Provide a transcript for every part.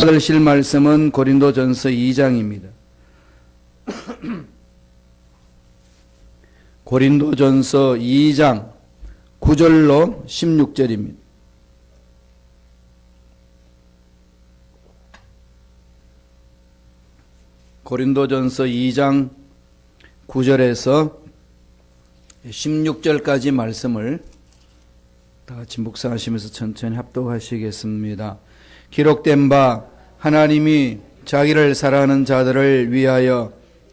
들으실 말씀은 고린도전서 2장입니다. 고린도전서 2장 9절로 16절입니다. 고린도전서 2장 9절에서 16절까지 말씀을 다 같이 묵상하시면서 천천히 합독하시겠습니다. 기록된 바 하나님이 자기를 사랑하는 자들을 위하여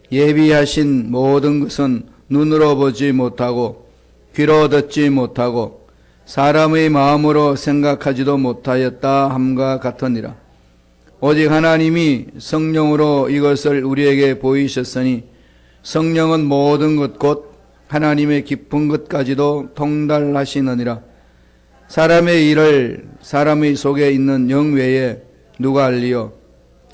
예비하신 모든 것은 눈으로 보지 못하고 귀로 듣지 못하고 사람의 마음으로 생각하지도 못하였다 함과 같으니라. 오직 하나님이 성령으로 이것을 우리에게 보이셨으니 성령은 모든 것 곧 하나님의 깊은 것까지도 통달하시느니라. 사람의 일을 사람의 속에 있는 영 외에 누가 알리요?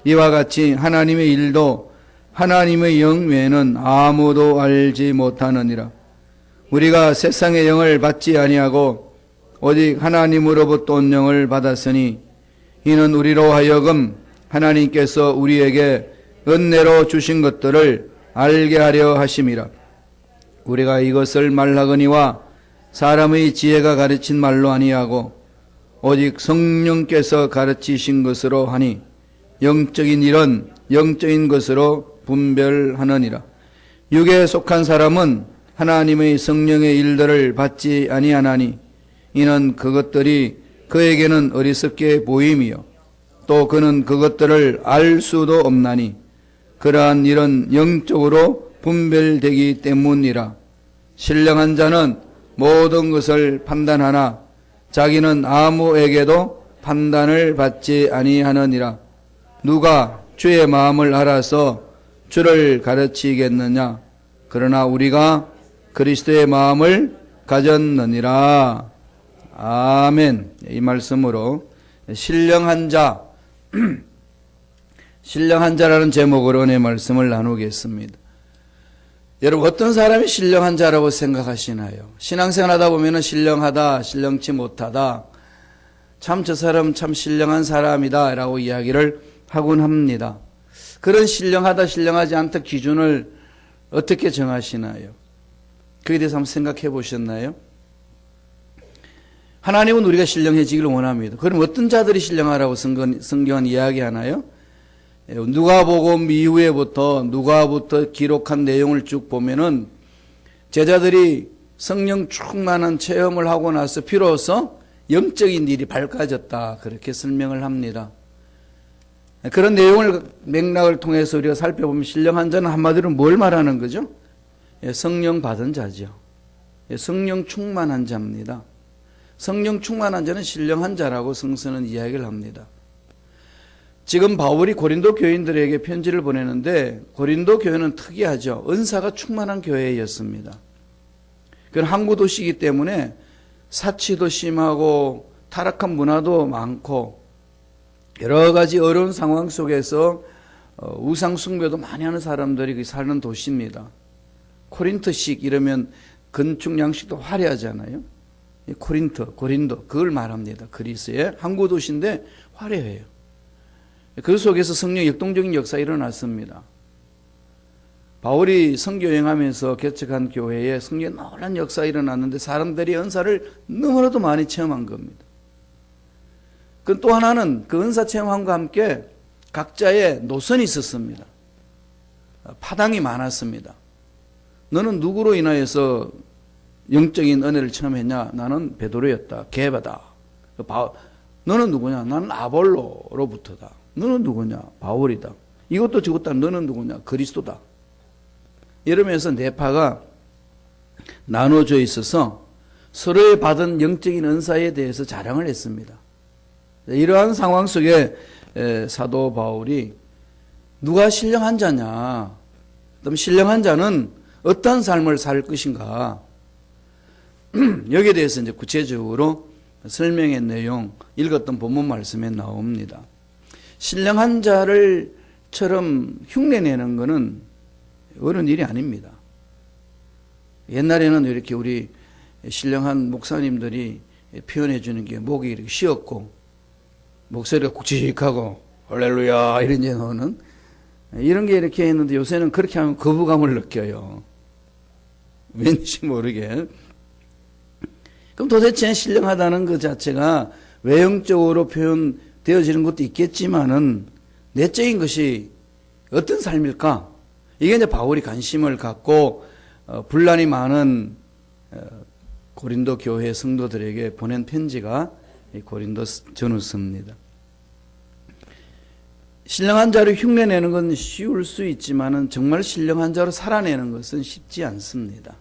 이와 같이 하나님의 일도 하나님의 영 외에는 아무도 알지 못하느니라. 우리가 세상의 영을 받지 아니하고 오직 하나님으로부터 온 영을 받았으니 이는 우리로 하여금 하나님께서 우리에게 은혜로 주신 것들을 알게 하려 하심이라. 우리가 이것을 말하거니와 사람의 지혜가 가르친 말로 아니하고 오직 성령께서 가르치신 것으로 하니 영적인 일은 영적인 것으로 분별하느니라. 육에 속한 사람은 하나님의 성령의 일들을 받지 아니하나니 이는 그것들이 그에게는 어리석게 보임이요 또 그는 그것들을 알 수도 없나니 그러한 일은 영적으로 분별되기 때문이라. 신령한 자는 모든 것을 판단하나 자기는 아무에게도 판단을 받지 아니하느니라. 누가 주의 마음을 알아서 주를 가르치겠느냐? 그러나 우리가 그리스도의 마음을 가졌느니라. 아멘. 이 말씀으로 신령한 자, 신령한 자라는 제목으로 내 말씀을 나누겠습니다. 여러분, 어떤 사람이 신령한 자라고 생각하시나요? 신앙생활 하다 보면 신령하다, 신령치 못하다, 참 저 사람 참 신령한 사람이다 라고 이야기를 하곤 합니다. 그런 신령하다, 신령하지 않다 기준을 어떻게 정하시나요? 그에 대해서 한번 생각해 보셨나요? 하나님은 우리가 신령해지기를 원합니다. 그럼 어떤 자들이 신령하라고 성경은 이야기하나요? 누가복음 이후에부터 누가부터 기록한 내용을 쭉 보면은 제자들이 성령 충만한 체험을 하고 나서 비로소 영적인 일이 밝아졌다 그렇게 설명을 합니다. 그런 내용을 맥락을 통해서 우리가 살펴보면 신령한 자는 한마디로 뭘 말하는 거죠? 성령 받은 자죠. 성령 충만한 자입니다. 성령 충만한 자는 신령한 자라고 성서는 이야기를 합니다. 지금 바울이 고린도 교인들에게 편지를 보내는데 고린도 교회는 특이하죠. 은사가 충만한 교회였습니다. 그건 항구 도시이기 때문에 사치도 심하고 타락한 문화도 많고 여러 가지 어려운 상황 속에서 우상 숭배도 많이 하는 사람들이 사는 도시입니다. 코린트식 이러면 건축 양식도 화려하잖아요. 고린도 그걸 말합니다. 그리스의 항구 도시인데 화려해요. 그 속에서 성령 역동적인 역사가 일어났습니다. 바울이 선교여행하면서 개척한 교회에 성령의 놀라운 역사가 일어났는데 사람들이 은사를 너무나도 많이 체험한 겁니다. 그 또 하나는 그 은사 체험함과 함께 각자의 노선이 있었습니다. 파당이 많았습니다. 너는 누구로 인하여서 영적인 은혜를 체험했냐? 나는 베드로였다. 게바다. 너는 누구냐? 나는 아볼로로부터다. 너는 누구냐? 바울이다. 이것도 저것도 너는 누구냐? 그리스도다. 이러면서 네 파가 나눠져 있어서 서로의 받은 영적인 은사에 대해서 자랑을 했습니다. 이러한 상황 속에 사도 바울이 누가 신령한 자냐? 그럼 신령한 자는 어떤 삶을 살 것인가? 여기에 대해서 이제 구체적으로 설명의 내용 읽었던 본문 말씀에 나옵니다. 신령한 자를처럼 흉내내는 것은 어려운 일이 아닙니다. 옛날에는 이렇게 우리 신령한 목사님들이 표현해 주는 게 목이 이렇게 쉬었고 목소리가 굵직하고 할렐루야 이런 제 너는 이런 게 이렇게 했는데 요새는 그렇게 하면 거부감을 느껴요. 왠지 모르게. 그럼 도대체 신령하다는 그 자체가 외형적으로 표현되어지는 것도 있겠지만은 내적인 것이 어떤 삶일까? 이게 이제 바울이 관심을 갖고 분란이 많은 고린도 교회 성도들에게 보낸 편지가 고린도 전후서입니다. 신령한 자를 흉내내는 건 쉬울 수 있지만은 정말 신령한 자로 살아내는 것은 쉽지 않습니다.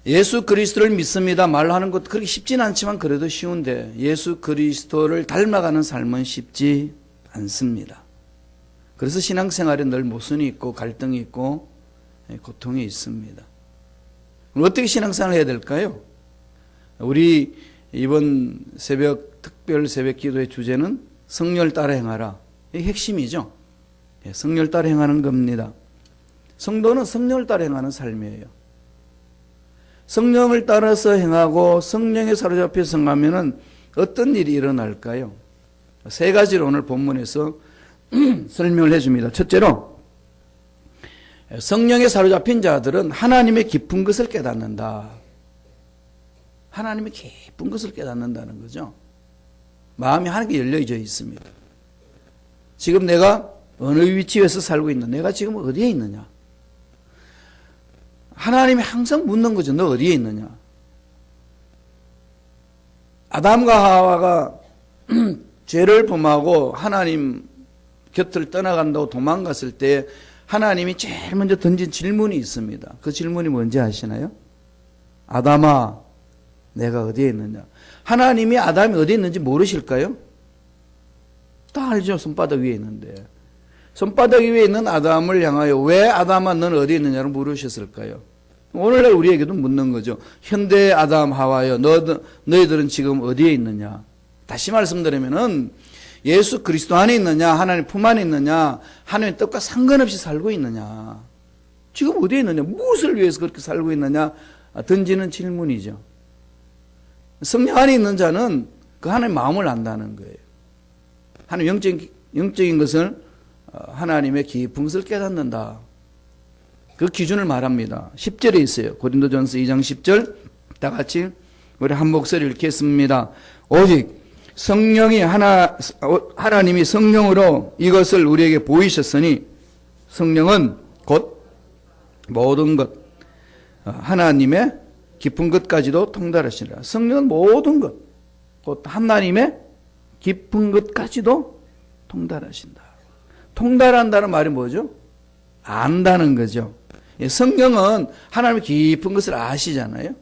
예수 그리스도를 믿습니다 말하는 것도 그렇게 쉽진 않지만 그래도 쉬운데 예수 그리스도를 닮아가는 삶은 쉽지 않습니다. 그래서 신앙생활에 늘 모순이 있고 갈등이 있고 고통이 있습니다. 어떻게 신앙생활을 해야 될까요? 우리 이번 특별 새벽 기도의 주제는 성령을 따라 행하라. 이게 핵심이죠. 성령을 따라 행하는 겁니다. 성도는 성령을 따라 행하는 삶이에요. 성령을 따라서 행하고 성령에 사로잡혀서 행하면은 어떤 일이 일어날까요? 세 가지로 오늘 본문에서 설명을 해줍니다. 첫째로 성령에 사로잡힌 자들은 하나님의 깊은 것을 깨닫는다. 하나님의 깊은 것을 깨닫는다는 거죠. 마음이 하나님께 열려져 있습니다. 지금 내가 어느 위치에서 살고 있는, 내가 지금 어디에 있느냐? 하나님이 항상 묻는 거죠. 너 어디에 있느냐? 아담과 하와가 죄를 범하고 하나님 곁을 떠나간다고 도망갔을 때 하나님이 제일 먼저 던진 질문이 있습니다. 그 질문이 뭔지 아시나요? 아담아, 내가 어디에 있느냐? 하나님이 아담이 어디에 있는지 모르실까요? 다 알죠. 손바닥 위에 있는데. 손바닥 위에 있는 아담을 향하여 왜 아담아 너는 어디에 있느냐를 물으셨을까요? 오늘날 우리에게도 묻는 거죠. 현대 아담 하와여 너희들은 지금 어디에 있느냐? 다시 말씀드리면은 예수 그리스도 안에 있느냐, 하나님 품 안에 있느냐, 하나님의 뜻과 상관없이 살고 있느냐, 지금 어디에 있느냐, 무엇을 위해서 그렇게 살고 있느냐 던지는 질문이죠. 성령 안에 있는 자는 그 하나님의 마음을 안다는 거예요. 하나님 영적인 것을 하나님의 깊은 것을 깨닫는다. 그 기준을 말합니다. 10절에 있어요. 고린도전서 2장 10절 다 같이 우리 한 목소리 읽겠습니다. 오직 성령이 하나님이 성령으로 이것을 우리에게 보이셨으니 성령은 곧 모든 것 하나님의 깊은 것까지도 통달하시니라. 성령은 모든 것 곧 하나님의 깊은 것까지도 통달하신다. 통달한다는 말이 뭐죠? 안다는 거죠. 성령은 하나님의 깊은 것을 아시잖아요.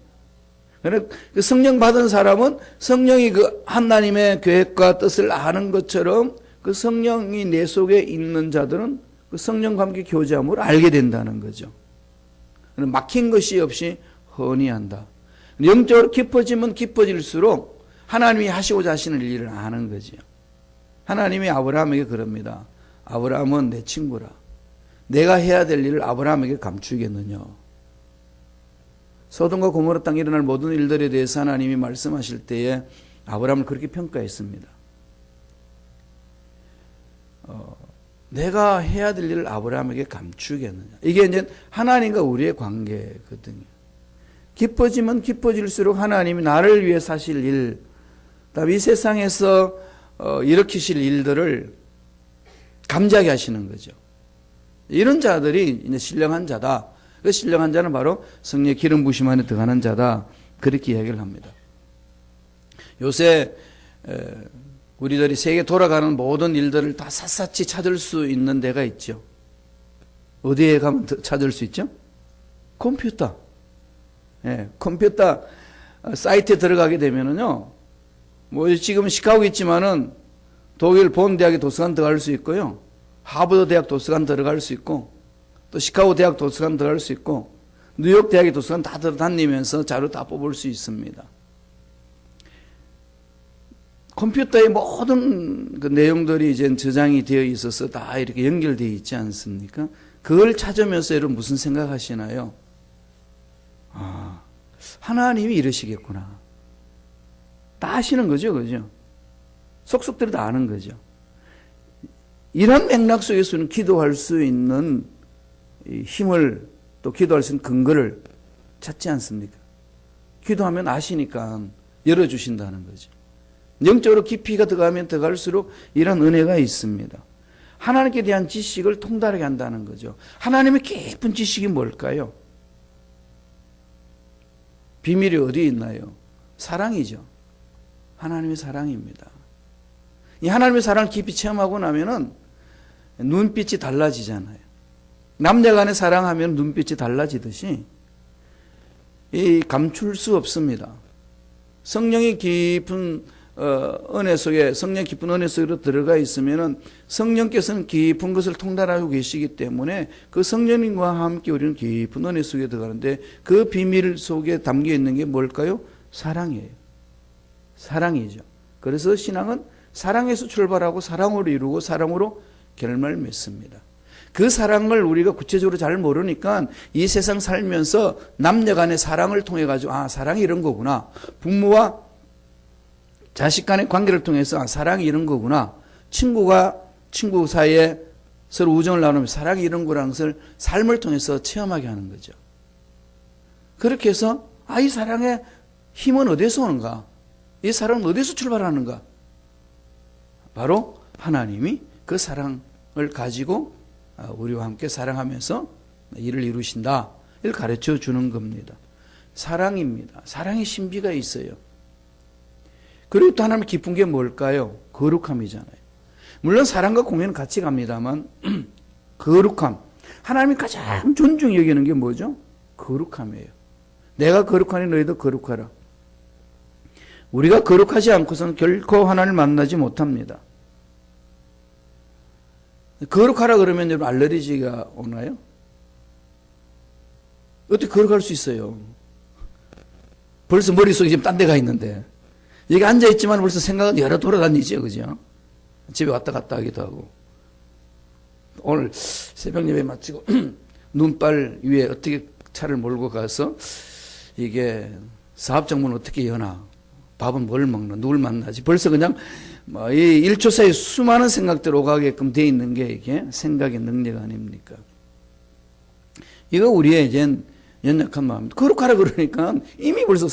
그 성령 받은 사람은 성령이 그 하나님의 계획과 뜻을 아는 것처럼 그 성령이 내 속에 있는 자들은 그 성령과 함께 교제함으로 알게 된다는 거죠. 막힌 것이 없이 훤히 한다. 영적으로 깊어지면 깊어질수록 하나님이 하시고자 하시는 일을 아는 거죠. 하나님이 아브라함에게 그럽니다. 아브라함은 내 친구라. 내가 해야 될 일을 아브라함에게 감추겠느냐. 소돔과 고모라 땅에 일어날 모든 일들에 대해서 하나님이 말씀하실 때에 아브라함을 그렇게 평가했습니다. 내가 해야 될 일을 아브라함에게 감추겠느냐. 이게 이제 하나님과 우리의 관계거든요. 깊어지면 깊어질수록 하나님이 나를 위해 사실 일, 이 세상에서 일으키실 일들을 감지하게 하시는 거죠. 이런 자들이 이제 신령한 자다. 그 신령한 자는 바로 성령의 기름 부심 안에 들어가는 자다. 그렇게 이야기를 합니다. 요새 우리들이 세계 돌아가는 모든 일들을 다 샅샅이 찾을 수 있는 데가 있죠. 어디에 가면 찾을 수 있죠? 컴퓨터. 컴퓨터 사이트에 들어가게 되면은요, 뭐 지금 시카고 있지만은 독일 본 대학의 도서관 들어갈 수 있고요, 하버드 대학 도서관 들어갈 수 있고, 또 시카고 대학 도서관 들어갈 수 있고, 뉴욕 대학의 도서관 다 들어다니면서 자료 다 뽑을 수 있습니다. 컴퓨터의 모든 그 내용들이 이제 저장이 되어 있어서 다 이렇게 연결되어 있지 않습니까? 그걸 찾으면서 여러분 무슨 생각하시나요? 하나님이 이러시겠구나. 다 아시는 거죠, 그죠? 속속들이 다 아는 거죠. 이런 맥락 속에서는 기도할 수 있는 힘을 또 기도할 수 있는 근거를 찾지 않습니까? 기도하면 아시니까 열어주신다는 거죠. 영적으로 깊이가 들어가면 들어갈수록 이런 은혜가 있습니다. 하나님께 대한 지식을 통달하게 한다는 거죠. 하나님의 깊은 지식이 뭘까요? 비밀이 어디에 있나요? 사랑이죠. 하나님의 사랑입니다. 이 하나님의 사랑을 깊이 체험하고 나면은 눈빛이 달라지잖아요. 남녀 간의 사랑하면 눈빛이 달라지듯이 이 감출 수 없습니다. 성령이 깊은 은혜 속에, 성령 깊은 은혜 속으로 들어가 있으면은 성령께서는 깊은 것을 통달하고 계시기 때문에 그 성령님과 함께 우리는 깊은 은혜 속에 들어가는데 그 비밀 속에 담겨 있는 게 뭘까요? 사랑이에요. 사랑이죠. 그래서 신앙은 사랑에서 출발하고 사랑으로 이루고 사랑으로 결말을 맺습니다. 그 사랑을 우리가 구체적으로 잘 모르니까 이 세상 살면서 남녀 간의 사랑을 통해 가지고 아, 사랑이 이런 거구나. 부모와 자식 간의 관계를 통해서 아, 사랑이 이런 거구나. 친구가 친구 사이에 서로 우정을 나누면 사랑이 이런 거라는 것을 삶을 통해서 체험하게 하는 거죠. 그렇게 해서 아, 이 사랑의 힘은 어디서 오는가? 이 사랑은 어디서 출발하는가? 바로 하나님이 그 사랑을 가지고 우리와 함께 사랑하면서 일을 이루신다. 이를 가르쳐 주는 겁니다. 사랑입니다. 사랑의 신비가 있어요. 그리고 또 하나님 깊은 게 뭘까요? 거룩함이잖아요. 물론 사랑과 공유는 같이 갑니다만 거룩함. 하나님이 가장 존중히 여기는 게 뭐죠? 거룩함이에요. 내가 거룩하니 너희도 거룩하라. 우리가 거룩하지 않고서는 결코 하나님을 만나지 못합니다. 거룩하라 그러면 여러분 알레르기가 오나요? 어떻게 거룩할 수 있어요? 벌써 머릿속에 지금 딴 데가 있는데 여기 앉아있지만 벌써 생각은 여러 돌아다니죠. 그죠? 집에 왔다 갔다 하기도 하고 오늘 새벽 예배 마치고 눈발 위에 어떻게 차를 몰고 가서 이게 사업장문 어떻게 여나 밥은 뭘 먹나 누굴 만나지 벌써 그냥 이 1초 사이에 수많은 생각들 오가게끔 되어 있는 게 이게 생각의 능력 아닙니까? 이거 우리의 이제 연약한 마음입니다. 거룩하라 그러니까 이미 벌써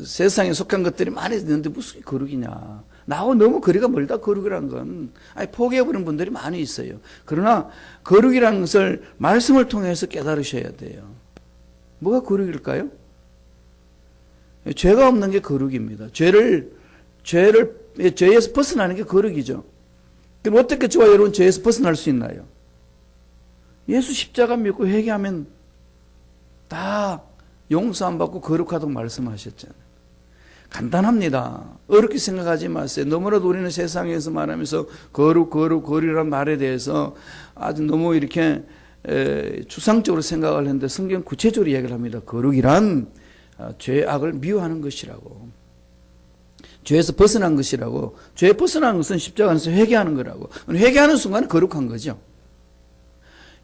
세상에 속한 것들이 많이 있는데 무슨 거룩이냐. 나하고 너무 거리가 멀다 거룩이라는 건. 아니, 포기해버린 분들이 많이 있어요. 그러나 거룩이라는 것을 말씀을 통해서 깨달으셔야 돼요. 뭐가 거룩일까요? 죄가 없는 게 거룩입니다. 죄에서 벗어나는 게 거룩이죠. 그럼 어떻게 저와 여러분 죄에서 벗어날 수 있나요? 예수 십자가 믿고 회개하면 다 용서 안 받고 거룩하다고 말씀하셨잖아요. 간단합니다. 어렵게 생각하지 마세요. 너무나도 우리는 세상에서 말하면서 거룩이라는 말에 대해서 아주 너무 이렇게 추상적으로 생각을 했는데 성경 구체적으로 이야기를 합니다. 거룩이란 죄악을 미워하는 것이라고. 죄에서 벗어난 것이라고. 죄에 벗어난 것은 십자가 안에서 회개하는 거라고. 회개하는 순간은 거룩한 거죠.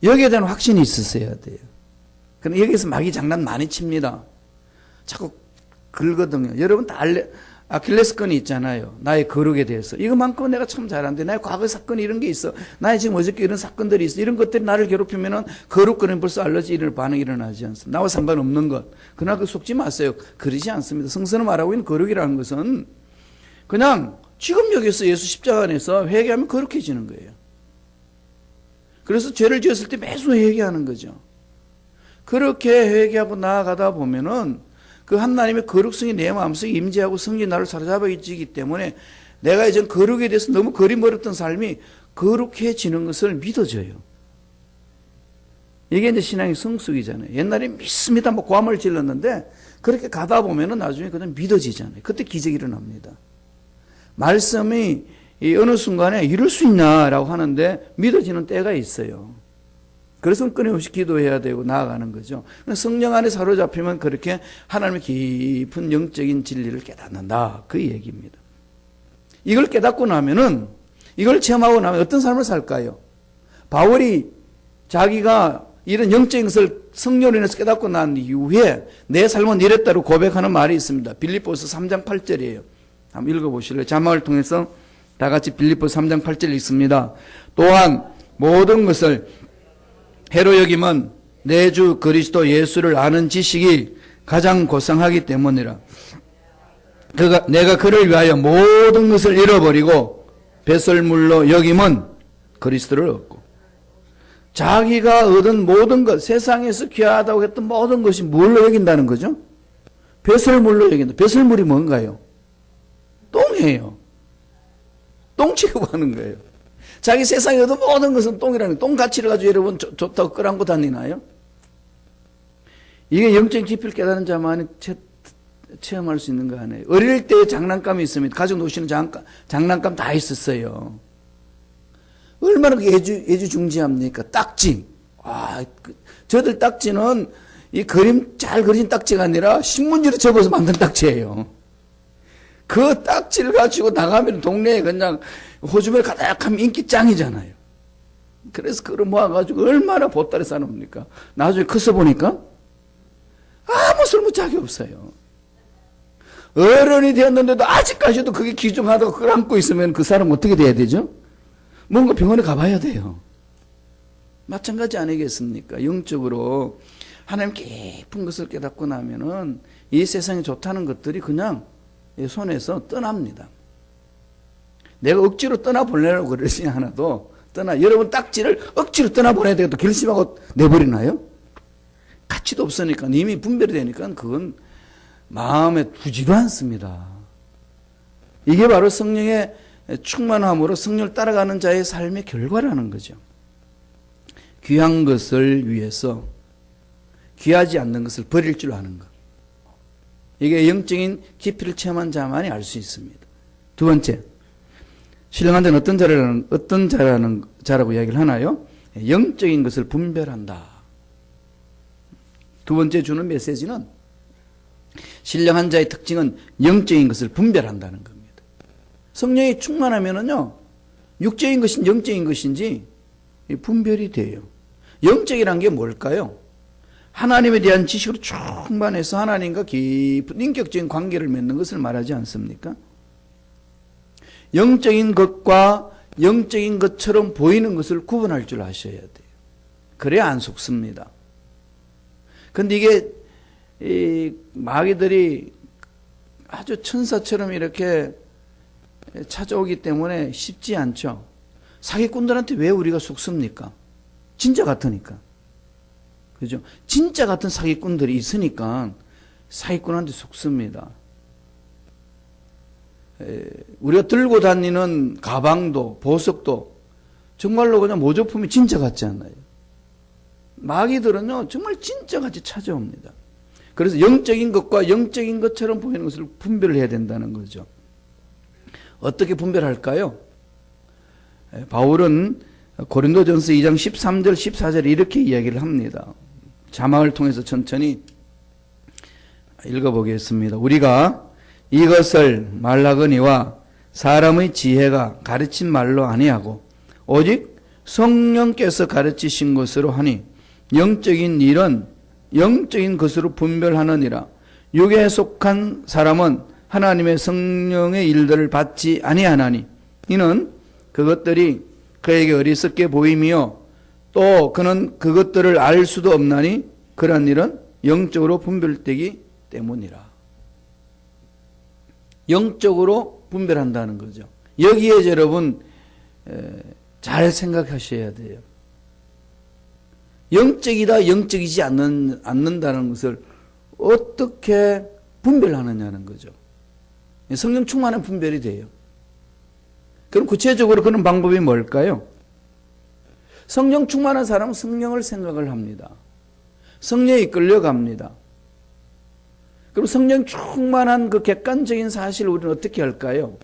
여기에 대한 확신이 있으셔야 돼요. 그럼 여기서 마귀 장난 많이 칩니다. 자꾸 긁거든요. 여러분 다 아킬레스건이 있잖아요. 나의 거룩에 대해서. 이것만큼은 내가 참 잘하는데 나의 과거 사건이 이런 게 있어. 나의 지금 어저께 이런 사건들이 있어. 이런 것들이 나를 괴롭히면은 거룩거리면 벌써 알러지 반응이 일어나지 않습니다. 나와 상관없는 것. 그러나 그 속지 마세요. 그러지 않습니다. 성서는 말하고 있는 거룩이라는 것은 그냥 지금 여기서 예수 십자가 안에서 회개하면 거룩해지는 거예요. 그래서 죄를 지었을 때 매수 회개하는 거죠. 그렇게 회개하고 나아가다 보면은 그 하나님의 거룩성이 내 마음속에 임재하고 성령이 나를 사로잡아 있기 때문에 내가 이제 거룩에 대해서 너무 거리멀었던 삶이 거룩해지는 것을 믿어져요. 이게 이제 신앙의 성숙이잖아요. 옛날에 믿습니다. 뭐 고함을 질렀는데 그렇게 가다 보면은 나중에 그냥 믿어지잖아요. 그때 기적이 일어납니다. 말씀이 이 어느 순간에 이룰 수 있냐라고 하는데 믿어지는 때가 있어요. 그래서 끊임없이 기도해야 되고 나아가는 거죠. 성령 안에 사로잡히면 그렇게 하나님의 깊은 영적인 진리를 깨닫는다. 그 얘기입니다. 이걸 깨닫고 나면은 이걸 체험하고 나면 어떤 삶을 살까요? 바울이 자기가 이런 영적인 것을 성령으로 인해서 깨닫고 난 이후에 내 삶은 이랬다고 고백하는 말이 있습니다. 빌립보서 3장 8절이에요. 한번 읽어보실래요? 자막을 통해서 다 같이 빌립보 3장 8절 읽습니다. 또한 모든 것을 해로 여김은 내 주 그리스도 예수를 아는 지식이 가장 고상하기 때문이라. 내가 그를 위하여 모든 것을 잃어버리고 배설물로 여김은 그리스도를 얻고. 자기가 얻은 모든 것, 세상에서 귀하다고 했던 모든 것이 뭘로 여긴다는 거죠? 배설물로 여긴다. 배설물이 뭔가요? 똥이에요. 똥 취급하는 거예요. 자기 세상에 얻은 모든 것은 똥이라는, 똥 가치를 가지고 여러분 좋다고 끌안고 다니나요? 이게 영적인 깊이를 깨달은 자만이 체험할 수 있는 거 아니에요. 어릴 때 장난감이 있습니다. 가족 노시는 장난감 다 있었어요. 얼마나 애주중지합니까? 딱지. 저들 딱지는 이 그림 잘 그린 딱지가 아니라 신문지로 접어서 만든 딱지예요. 그 딱지를 가지고 나가면 동네에 그냥 호주머니 가득하면 인기 짱이잖아요. 그래서 그걸 모아가지고 얼마나 보따리 싸놓습니까? 나중에 커서 보니까 아무 쓸모짝이 없어요. 어른이 되었는데도 아직까지도 그게 귀중하다고 그걸 안고 있으면 그 사람 어떻게 돼야 되죠? 뭔가 병원에 가봐야 돼요. 마찬가지 아니겠습니까? 영적으로 하나님 깊은 것을 깨닫고 나면은 이 세상에 좋다는 것들이 그냥 손에서 떠납니다. 내가 억지로 떠나보내려고 그러지 않아도 여러분 딱지를 억지로 떠나보내야 되겠다 결심하고 내버리나요? 가치도 없으니까 이미 분별이 되니까 그건 마음에 두지도 않습니다. 이게 바로 성령의 충만함으로 성령을 따라가는 자의 삶의 결과라는 거죠. 귀한 것을 위해서 귀하지 않는 것을 버릴 줄 아는 것. 이게 영적인 깊이를 체험한 자만이 알 수 있습니다. 두 번째, 신령한 자는 어떤 자라고 이야기를 하나요? 영적인 것을 분별한다. 두 번째 주는 메시지는 신령한 자의 특징은 영적인 것을 분별한다는 겁니다. 성령이 충만하면은요, 육적인 것인지 영적인 것인지 분별이 돼요. 영적이란 게 뭘까요? 하나님에 대한 지식으로 충만해서 하나님과 깊은 인격적인 관계를 맺는 것을 말하지 않습니까? 영적인 것과 영적인 것처럼 보이는 것을 구분할 줄 아셔야 돼요. 그래야 안 속습니다. 근데 이게 이 마귀들이 아주 천사처럼 이렇게 찾아오기 때문에 쉽지 않죠. 사기꾼들한테 왜 우리가 속습니까? 진짜 같으니까. 그죠? 진짜 같은 사기꾼들이 있으니까 사기꾼한테 속습니다. 우리가 들고 다니는 가방도 보석도 정말로 그냥 모조품이 진짜 같지 않아요. 마귀들은요 정말 진짜 같이 찾아옵니다. 그래서 영적인 것과 영적인 것처럼 보이는 것을 분별을 해야 된다는 거죠. 어떻게 분별할까요? 바울은 고린도전서 2장 13절 14절에 이렇게 이야기를 합니다. 자막을 통해서 천천히 읽어보겠습니다. 우리가 이것을 말하거니와 사람의 지혜가 가르친 말로 아니하고 오직 성령께서 가르치신 것으로 하니 영적인 일은 영적인 것으로 분별하느니라. 육에 속한 사람은 하나님의 성령의 일들을 받지 아니하나니 이는 그것들이 그에게 어리석게 보임이요 또 그는 그것들을 알 수도 없나니 그런 일은 영적으로 분별되기 때문이라. 영적으로 분별한다는 거죠. 여기에 여러분 잘 생각하셔야 돼요. 영적이다 영적이지 않는다는 것을 어떻게 분별하느냐는 거죠. 성령 충만한 분별이 돼요. 그럼 구체적으로 그런 방법이 뭘까요? 성령 충만한 사람은 성령을 생각을 합니다. 성령에 이끌려갑니다. 그럼 성령 충만한 그 객관적인 사실을 우리는 어떻게 할까요?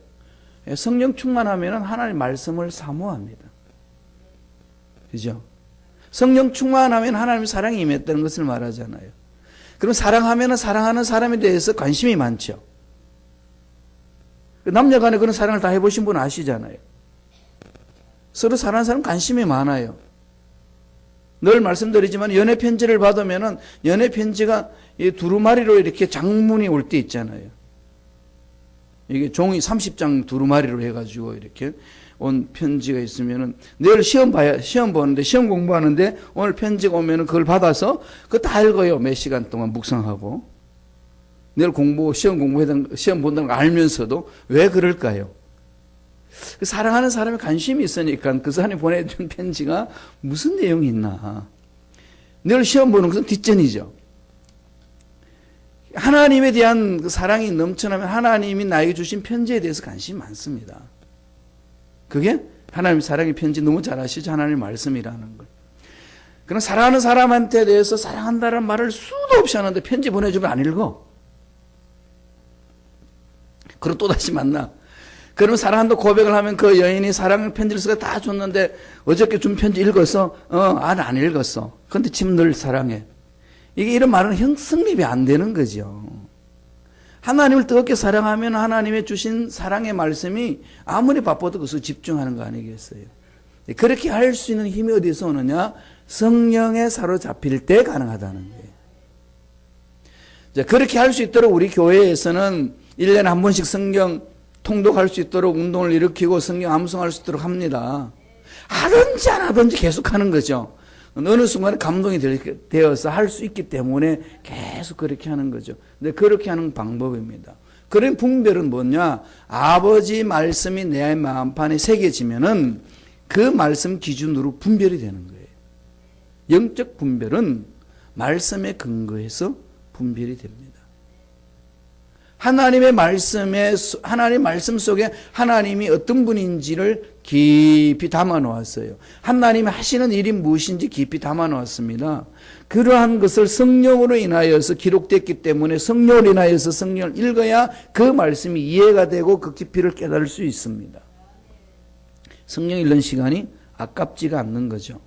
성령 충만하면 하나님의 말씀을 사모합니다. 그죠? 성령 충만하면 하나님의 사랑이 임했다는 것을 말하잖아요. 그럼 사랑하면 사랑하는 사람에 대해서 관심이 많죠. 남녀 간에 그런 사랑을 다 해보신 분 아시잖아요. 서로 사랑하는 사람 관심이 많아요. 늘 말씀드리지만 연애 편지를 받으면은 연애 편지가 이 두루마리로 이렇게 장문이 올 때 있잖아요. 이게 종이 30장 두루마리로 해가지고 이렇게 온 편지가 있으면은 내일 시험 보는데, 시험 공부하는데 오늘 편지가 오면은 그걸 받아서 그거 다 읽어요. 몇 시간 동안 묵상하고. 내일 시험 본다는 거 알면서도 왜 그럴까요? 사랑하는 사람에 관심이 있으니까 그 사람이 보내준 편지가 무슨 내용이 있나. 내일 시험 보는 것은 뒷전이죠. 하나님에 대한 그 사랑이 넘쳐나면 하나님이 나에게 주신 편지에 대해서 관심이 많습니다. 그게 하나님 사랑의 편지 너무 잘 아시죠? 하나님의 말씀이라는 걸. 그럼 사랑하는 사람한테 대해서 사랑한다는 말을 수도 없이 하는데 편지 보내주면 안 읽어. 그리고 또다시 만나. 그러면 사랑한다 고백을 하면 그 여인이 사랑의 편지를 쓰고 다 줬는데 어저께 준 편지 읽었어? 안 읽었어. 근데 지금 늘 사랑해. 이런 말은 성립이 안 되는 거죠. 하나님을 뜨겁게 사랑하면 하나님의 주신 사랑의 말씀이 아무리 바빠도 그것을 집중하는 거 아니겠어요? 그렇게 할 수 있는 힘이 어디서 오느냐? 성령에 사로잡힐 때 가능하다는 거예요. 그렇게 할 수 있도록 우리 교회에서는 1년에 한 번씩 성경 통독할 수 있도록 운동을 일으키고 성경 암송할 수 있도록 합니다. 하든지 안 하든지 계속 하는 거죠. 어느 순간에 감동이 되어서 할 수 있기 때문에 계속 그렇게 하는 거죠. 근데 그렇게 하는 방법입니다. 그런 분별은 뭐냐? 아버지 말씀이 내 마음판에 새겨지면은 그 말씀 기준으로 분별이 되는 거예요. 영적 분별은 말씀에 근거해서 분별이 됩니다. 하나님 말씀 속에 하나님이 어떤 분인지를 깊이 담아 놓았어요. 하나님이 하시는 일이 무엇인지 깊이 담아 놓았습니다. 그러한 것을 성령으로 인하여서 기록됐기 때문에 성령으로 인하여서 성령을 읽어야 그 말씀이 이해가 되고 그 깊이를 깨달을 수 있습니다. 성령 읽는 시간이 아깝지가 않는 거죠.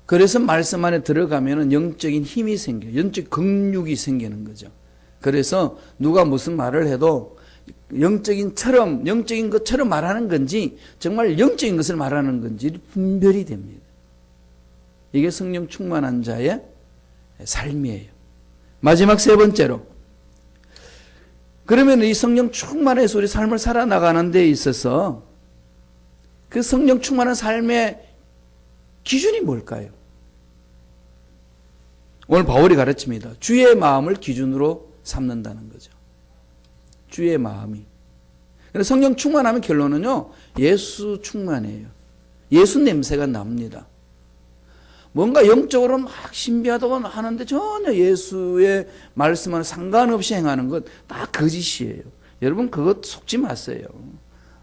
그래서 말씀 안에 들어가면 영적인 힘이 생겨요. 영적 긍휼이 생기는 거죠. 그래서 누가 무슨 말을 해도 영적인 것처럼 말하는 건지 정말 영적인 것을 말하는 건지 분별이 됩니다. 이게 성령 충만한 자의 삶이에요. 마지막 세 번째로, 그러면 이 성령 충만해서 우리 삶을 살아나가는 데 있어서 그 성령 충만한 삶의 기준이 뭘까요? 오늘 바울이 가르칩니다. 주의 마음을 기준으로 삼는다는 거죠. 주의 마음이. 성령 충만하면 결론은요, 예수 충만해요. 예수 냄새가 납니다. 뭔가 영적으로 막 신비하다고 하는데 전혀 예수의 말씀과는 상관없이 행하는 것 다 거짓이에요. 여러분 그것 속지 마세요.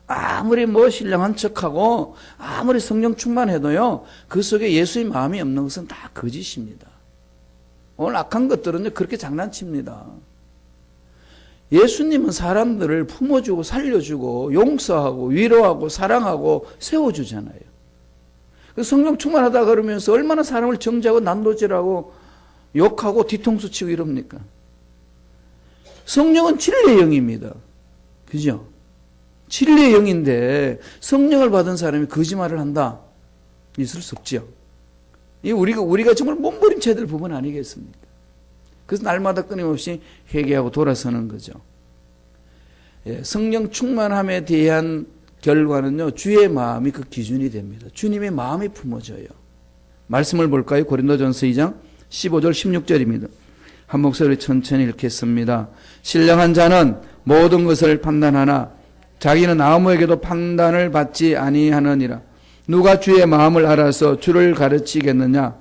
아무리 신령한 척하고 아무리 성령 충만해도요, 그 속에 예수의 마음이 없는 것은 다 거짓입니다. 오늘 악한 것들은요 그렇게 장난칩니다. 예수님은 사람들을 품어주고 살려주고 용서하고 위로하고 사랑하고 세워주잖아요. 성령 충만하다 그러면서 얼마나 사람을 정죄하고 난도질하고 욕하고 뒤통수 치고 이럽니까? 성령은 진리의 영입니다. 그죠? 진리의 영인데 성령을 받은 사람이 거짓말을 한다? 있을 수 없죠. 이 우리가 정말 몸부림쳐야 될 부분 아니겠습니까? 그래서 날마다 끊임없이 회개하고 돌아서는 거죠. 성령 충만함에 대한 결과는요, 주의 마음이 그 기준이 됩니다. 주님의 마음이 품어져요. 말씀을 볼까요? 고린도전서 2장 15절 16절입니다. 한 목소리 천천히 읽겠습니다. 신령한 자는 모든 것을 판단하나 자기는 아무에게도 판단을 받지 아니하느니라. 누가 주의 마음을 알아서 주를 가르치겠느냐?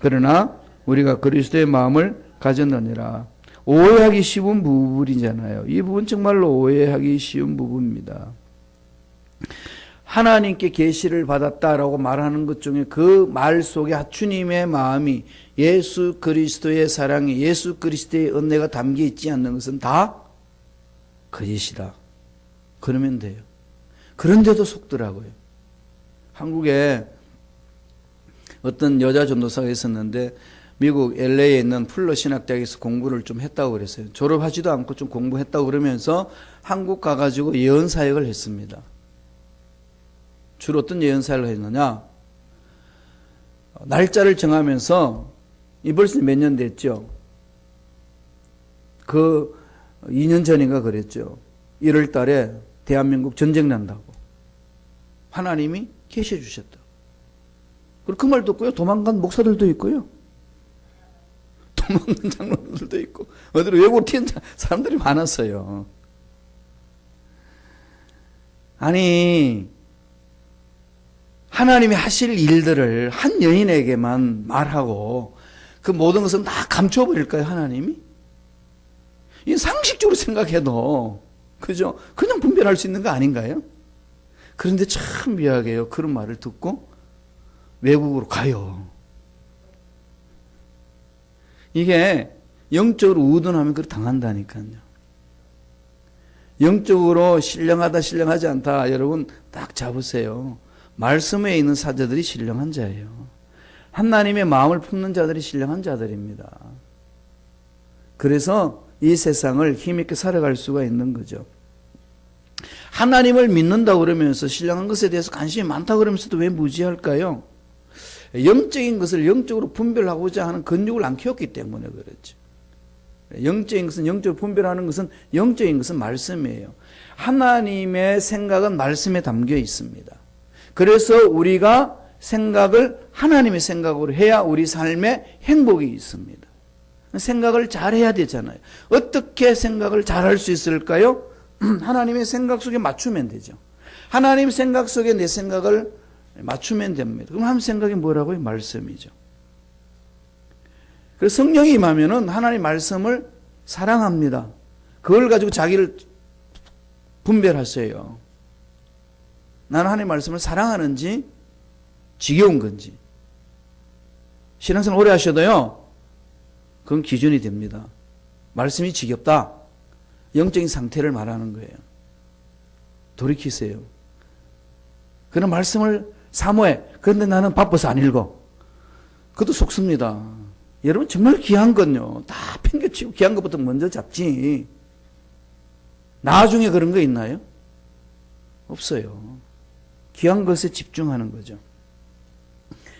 그러나 우리가 그리스도의 마음을 가졌느니라. 오해하기 쉬운 부분이잖아요. 이 부분 정말로 오해하기 쉬운 부분입니다. 하나님께 계시를 받았다라고 말하는 것 중에 그 말 속에 주님의 마음이, 예수 그리스도의 사랑이, 예수 그리스도의 은혜가 담겨 있지 않는 것은 다 거짓이다. 그러면 돼요. 그런데도 속더라고요. 한국에 어떤 여자 전도사가 있었는데 미국 LA에 있는 풀러 신학대학에서 공부를 좀 했다고 그랬어요. 졸업하지도 않고 좀 공부했다고 그러면서 한국 가가지고 예언 사역을 했습니다. 주로 어떤 예언 사역을 했느냐? 날짜를 정하면서, 이 벌써 몇 년 됐죠? 2년 전인가 그랬죠. 1월 달에 대한민국 전쟁 난다고 하나님이 계시해 주셨다. 그리고 그 말 듣고요, 도망간 목사들도 있고요, 도망간 장로들도 있고, 어디로 외국으로 튀은 사람들이 많았어요. 아니, 하나님이 하실 일들을 한 여인에게만 말하고 그 모든 것은 다 감춰버릴까요, 하나님이? 이 상식적으로 생각해도, 그죠? 그냥 분별할 수 있는 거 아닌가요? 그런데 참 미안해요. 그런 말을 듣고 외국으로 가요. 이게 영적으로 우둔하면 그걸 당한다니까요. 영적으로 신령하다, 신령하지 않다, 여러분 딱 잡으세요. 말씀에 있는 사자들이 신령한 자예요. 하나님의 마음을 품는 자들이 신령한 자들입니다. 그래서 이 세상을 힘있게 살아갈 수가 있는 거죠. 하나님을 믿는다고 그러면서 신령한 것에 대해서 관심이 많다고 그러면서도 왜 무지할까요? 영적인 것을 영적으로 분별하고자 하는 근육을 안 키웠기 때문에 그렇죠. 영적인 것은 영적으로 분별하는 것은, 영적인 것은 말씀이에요. 하나님의 생각은 말씀에 담겨 있습니다. 그래서 우리가 생각을 하나님의 생각으로 해야 우리 삶에 행복이 있습니다. 생각을 잘 해야 되잖아요. 어떻게 생각을 잘 할 수 있을까요? 하나님의 생각 속에 맞추면 되죠. 하나님 생각 속에 내 생각을 맞추면 됩니다. 그럼 하나님 생각이 뭐라고요? 말씀이죠. 그래서 성령이 임하면은 하나님 말씀을 사랑합니다. 그걸 가지고 자기를 분별하세요. 나는 하나님 말씀을 사랑하는지 지겨운 건지. 신앙생활 오래 하셔도요, 그건 기준이 됩니다. 말씀이 지겹다, 영적인 상태를 말하는 거예요. 돌이키세요. 그런 말씀을 사모해. 그런데 나는 바빠서 안 읽어. 그것도 속습니다. 여러분, 정말 귀한 건요, 다 팽개치고 귀한 것부터 먼저 잡지. 나중에 그런 거 있나요? 없어요. 귀한 것에 집중하는 거죠.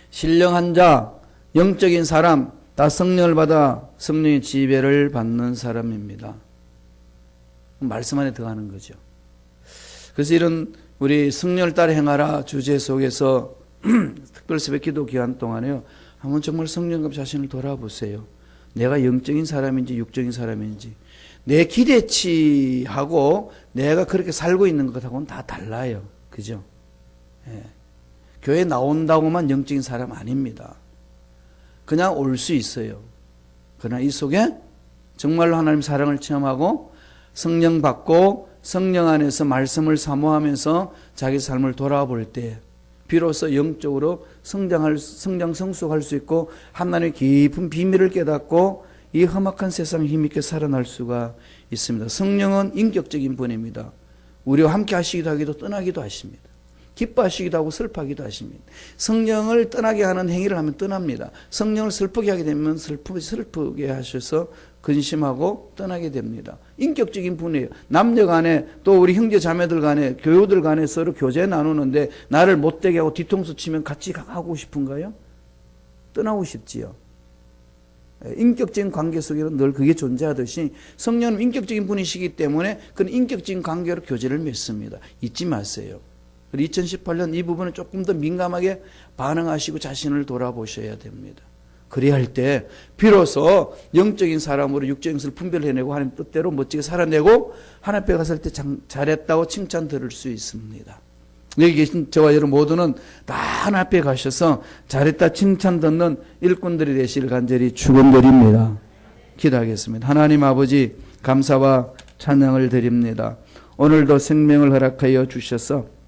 신령한 자, 영적인 사람, 다 성령을 받아 성령의 지배를 받는 사람입니다. 말씀 안에 들어가는 거죠. 그래서 이런 우리 성령을 따라 행하라 주제 속에서 특별 새벽 기도 기간 동안에요, 한번 정말 성령과 자신을 돌아보세요. 내가 영적인 사람인지 육적인 사람인지. 내 기대치하고 내가 그렇게 살고 있는 것하고는 다 달라요. 그죠? 예. 교회 나온다고만 영적인 사람 아닙니다. 그냥 올 수 있어요. 그러나 이 속에 정말로 하나님 사랑을 체험하고 성령 받고 성령 안에서 말씀을 사모하면서 자기 삶을 돌아볼 때 비로소 영적으로 성장성숙할 수 있고 하나님의 깊은 비밀을 깨닫고 이 험악한 세상에 힘있게 살아날 수가 있습니다. 성령은 인격적인 분입니다. 우리와 함께 하시기도 하기도 떠나기도 하십니다. 기뻐하시기도 하고 슬퍼하기도 하십니다. 성령을 떠나게 하는 행위를 하면 떠납니다. 성령을 슬프게 하게 되면 슬프게 하셔서 근심하고 떠나게 됩니다. 인격적인 분이에요. 남녀 간에 또 우리 형제 자매들 간에 교우들 간에 서로 교제 나누는데 나를 못되게 하고 뒤통수 치면 같이 가고 싶은가요? 떠나고 싶지요. 인격적인 관계 속에는 늘 그게 존재하듯이 성령은 인격적인 분이시기 때문에 그런 인격적인 관계로 교제를 맺습니다. 잊지 마세요. 2018년 이 부분은 조금 더 민감하게 반응하시고 자신을 돌아보셔야 됩니다. 그래야 할 때 비로소 영적인 사람으로 육적인 것을 분별해내고 하나님 뜻대로 멋지게 살아내고 하나님 앞에 갔을 때 잘했다고 칭찬 들을 수 있습니다. 여기 계신 저와 여러분 모두는 다 하나님 앞에 가셔서 잘했다 칭찬 듣는 일꾼들이 되시길 간절히 축원드립니다. 기도하겠습니다. 하나님 아버지, 감사와 찬양을 드립니다. 오늘도 생명을 허락하여 주셔서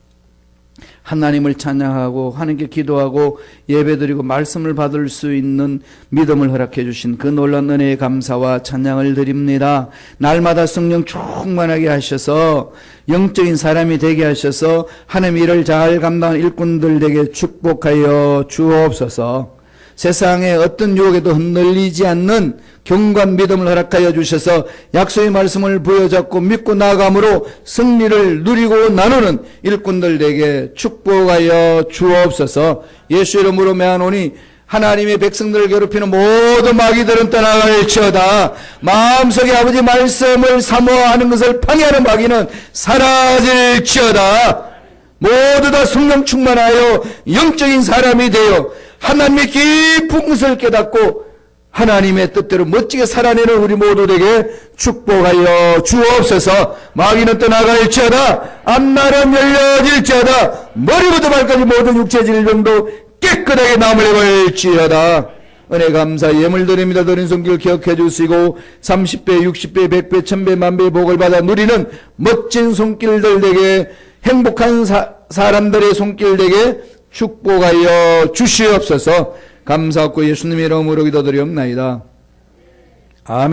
하나님을 찬양하고 하나님께 기도하고 예배드리고 말씀을 받을 수 있는 믿음을 허락해 주신 그 놀라운 은혜에 감사와 찬양을 드립니다. 날마다 성령 충만하게 하셔서 영적인 사람이 되게 하셔서 하나님 일을 잘 감당하는 일꾼들 되게 축복하여 주옵소서. 세상의 어떤 유혹에도 흔들리지 않는 경고한 믿음을 허락하여 주셔서 약속의 말씀을 부여잡고 믿고 나아감으로 승리를 누리고 나누는 일꾼들에게 축복하여 주옵소서. 예수 이름으로 매하노니 하나님의 백성들을 괴롭히는 모든 마귀들은 떠나갈지어다. 마음속에 아버지 말씀을 사모하는 것을 방해하는 마귀는 사라질지어다. 모두 다 성령 충만하여 영적인 사람이 되어 하나님의 깊은 것을 깨닫고 하나님의 뜻대로 멋지게 살아내는 우리 모두 되게 축복하여 주옵소서. 마귀는 떠나갈지어다. 앞날은 열려질지어다. 머리부터 발까지 모든 육체 질병도 깨끗하게 나물려볼지어다. 은혜 감사 예물 드립니다. 드린 손길 기억해 주시고 30배 60배 100배 1000배 만배의 복을 받아 누리는 멋진 손길들 되게 행복한 사람들의 손길 되게 축복하여 주시옵소서. 감사하고 예수님의 이름으로 기도드리옵나이다. 아멘.